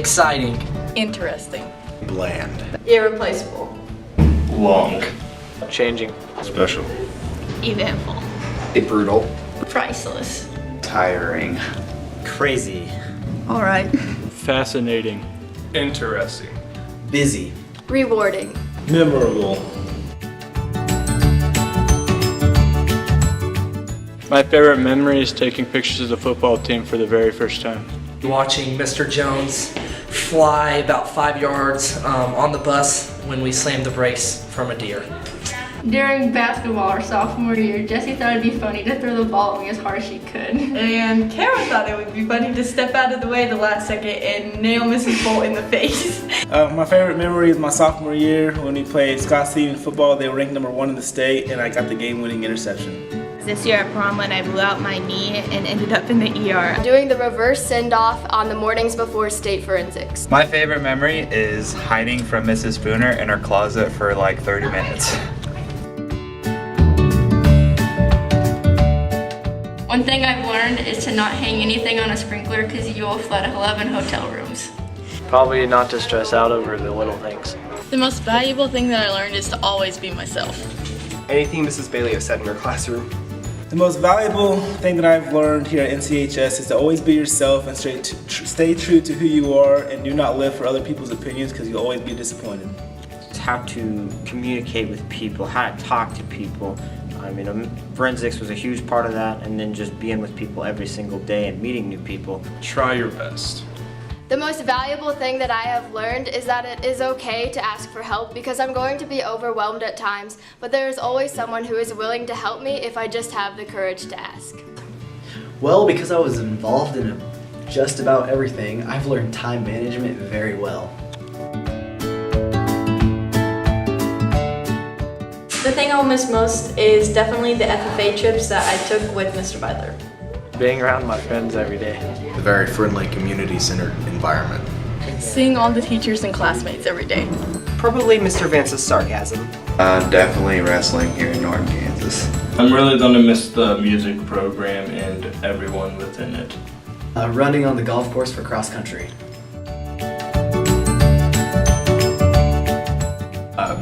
Exciting. Interesting. Bland. Irreplaceable. Long. Changing. Special. Eventful. Brutal. Priceless. Tiring. Crazy. All right. Fascinating. Interesting. Busy. Rewarding. Memorable. My favorite memory is taking pictures of the football team for the very first time. Watching Mr. Jones fly about 5 yards on the bus when we slammed the brakes from a deer. During basketball our sophomore year, Jessie thought it'd be funny to throw the ball at me as hard as she could. And Kara thought it would be funny to step out of the way the last second and nail Mrs. Bolt in the face. My favorite memory is my sophomore year when we played Scott Stevens football. They were ranked #1 in the state, and I got the game-winning interception. This year at prom when I blew out my knee and ended up in the ER. Doing the reverse send-off on the mornings before state forensics. My favorite memory is hiding from Mrs. Spooner in her closet for like 30 minutes. One thing I've learned is to not hang anything on a sprinkler because you will flood 11 hotel rooms. Probably not to stress out over the little things. The most valuable thing that I learned is to always be myself. Anything Mrs. Bailey has said in her classroom. The most valuable thing that I've learned here at NCHS is to always be yourself and stay true to who you are, and do not live for other people's opinions because you'll always be disappointed. How to communicate with people, how to talk to people. I mean, forensics was a huge part of that, and then just being with people every single day and meeting new people. Try your best. The most valuable thing that I have learned is that it is okay to ask for help because I'm going to be overwhelmed at times, but there is always someone who is willing to help me if I just have the courage to ask. Well, because I was involved in just about everything, I've learned time management very well. The thing I'll miss most is definitely the FFA trips that I took with Mr. Butler. Being around my friends every day. A very friendly, community-centered environment. Seeing all the teachers and classmates every day. Probably Mr. Vance's sarcasm. Definitely wrestling here in Norton, Kansas. I'm really gonna miss the music program and everyone within it. Running on the golf course for cross country.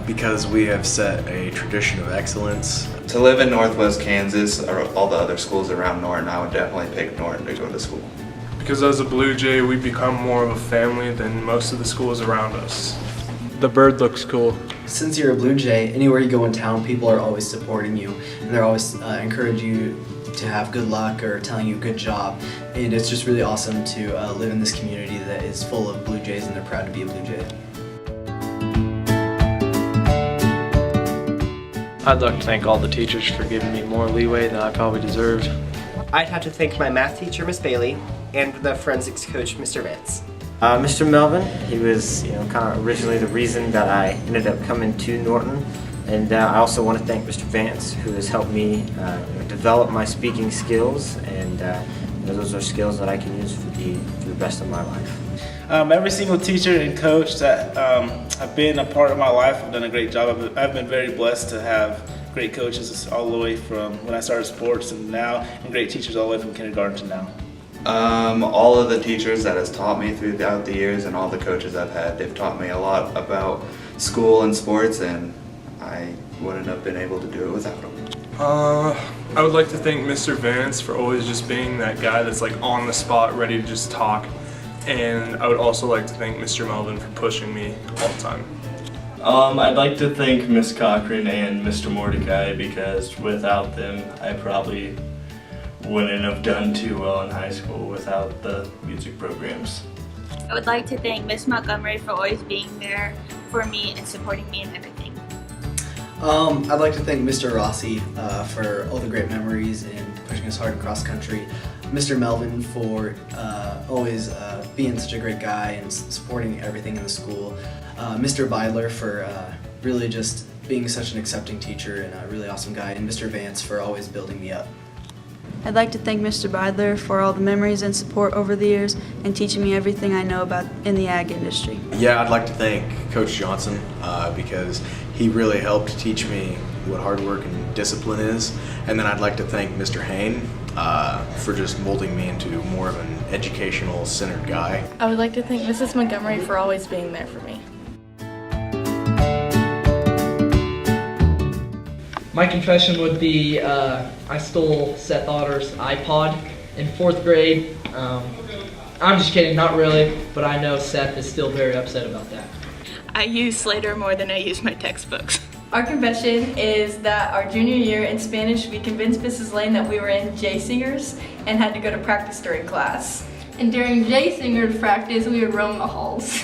Because we have set a tradition of excellence. To live in Northwest Kansas, or all the other schools around Norton, I would definitely pick Norton to go to school. Because as a Blue Jay, we become more of a family than most of the schools around us. The bird looks cool. Since you're a Blue Jay, anywhere you go in town, people are always supporting you, and they're always encouraging you to have good luck or telling you good job. And it's just really awesome to live in this community that is full of Blue Jays, and they're proud to be a Blue Jay. I'd like to thank all the teachers for giving me more leeway than I probably deserved. I'd have to thank my math teacher, Miss Bailey, and the forensics coach, Mr. Vance. Mr. Melvin, he was kind of originally the reason that I ended up coming to Norton. And I also want to thank Mr. Vance, who has helped me develop my speaking skills, and those are skills that I can use for the rest of my life. Every single teacher and coach that have been a part of my life have done a great job. I've been very blessed to have great coaches all the way from when I started sports and now, and great teachers all the way from kindergarten to now. All of the teachers that has taught me throughout the years and all the coaches I've had, they've taught me a lot about school and sports, and I wouldn't have been able to do it without them. I would like to thank Mr. Vance for always just being that guy that's like on the spot, ready to just talk. And I would also like to thank Mr. Melvin for pushing me all the time. I'd like to thank Miss Cochran and Mr. Mordecai, because without them I probably wouldn't have done too well in high school without the music programs. I would like to thank Miss Montgomery for always being there for me and supporting me in everything. I'd like to thank Mr. Rossi for all the great memories and pushing us hard in cross country. Mr. Melvin for always being such a great guy and supporting everything in the school. Mr. Beidler for really just being such an accepting teacher and a really awesome guy. And Mr. Vance for always building me up. I'd like to thank Mr. Beidler for all the memories and support over the years and teaching me everything I know about in the ag industry. Yeah, I'd like to thank Coach Johnson because he really helped teach me what hard work and discipline is. And then I'd like to thank Mr. Hain for just molding me into more of an educational centered guy. I would like to thank Mrs. Montgomery for always being there for me. My confession would be I stole Seth Otter's iPod in 4th grade. I'm just kidding, not really, but I know Seth is still very upset about that. I use Slater more than I use my textbooks. Our confession is that our junior year in Spanish, we convinced Mrs. Lane that we were in J Singers and had to go to practice during class. And during J Singer's practice, we would roam the halls.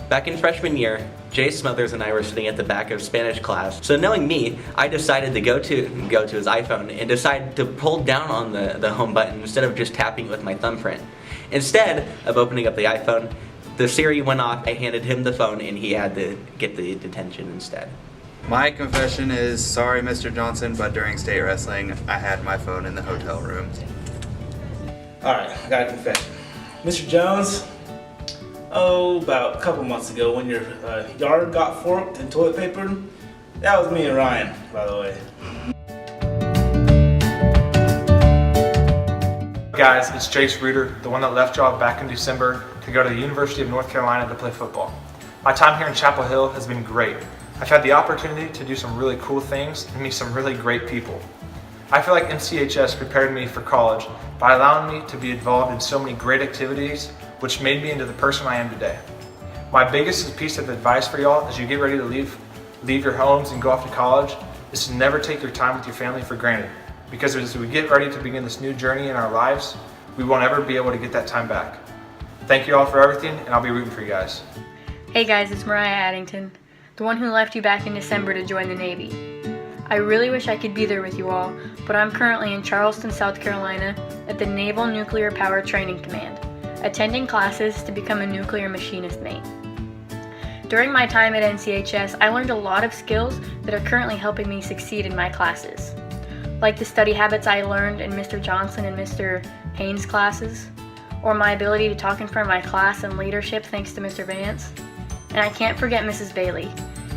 Back in freshman year, Jay Smothers and I were sitting at the back of Spanish class. So knowing me, I decided to go to his iPhone and decide to pull down on the home button instead of just tapping with my thumbprint. Instead of opening up the iPhone, the Siri went off, I handed him the phone, and he had to get the detention instead. My confession is, sorry Mr. Johnson, but during state wrestling, I had my phone in the hotel room. Alright, I got a confession. Mr. Jones, about a couple months ago when your yard got forked and toilet papered, that was me and Ryan, by the way. Guys, it's Jace Reuter, the one that left y'all back in December to go to the University of North Carolina to play football. My time here in Chapel Hill has been great. I've had the opportunity to do some really cool things and meet some really great people. I feel like NCHS prepared me for college by allowing me to be involved in so many great activities, which made me into the person I am today. My biggest piece of advice for y'all as you get ready to leave your homes and go off to college is to never take your time with your family for granted. Because as we get ready to begin this new journey in our lives, we won't ever be able to get that time back. Thank you all for everything, and I'll be rooting for you guys. Hey guys, it's Mariah Addington, the one who left you back in December to join the Navy. I really wish I could be there with you all, but I'm currently in Charleston, South Carolina at the Naval Nuclear Power Training Command, attending classes to become a nuclear machinist mate. During my time at NCHS, I learned a lot of skills that are currently helping me succeed in my classes, like the study habits I learned in Mr. Johnson and Mr. Haynes' classes, or my ability to talk in front of my class and leadership thanks to Mr. Vance. And I can't forget Mrs. Bailey.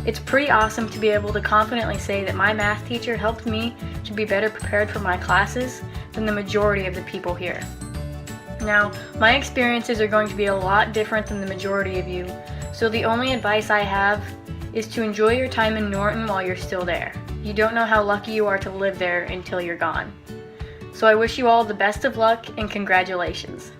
It's pretty awesome to be able to confidently say that my math teacher helped me to be better prepared for my classes than the majority of the people here. Now, my experiences are going to be a lot different than the majority of you, so the only advice I have is to enjoy your time in Norton while you're still there. You don't know how lucky you are to live there until you're gone. So I wish you all the best of luck and congratulations.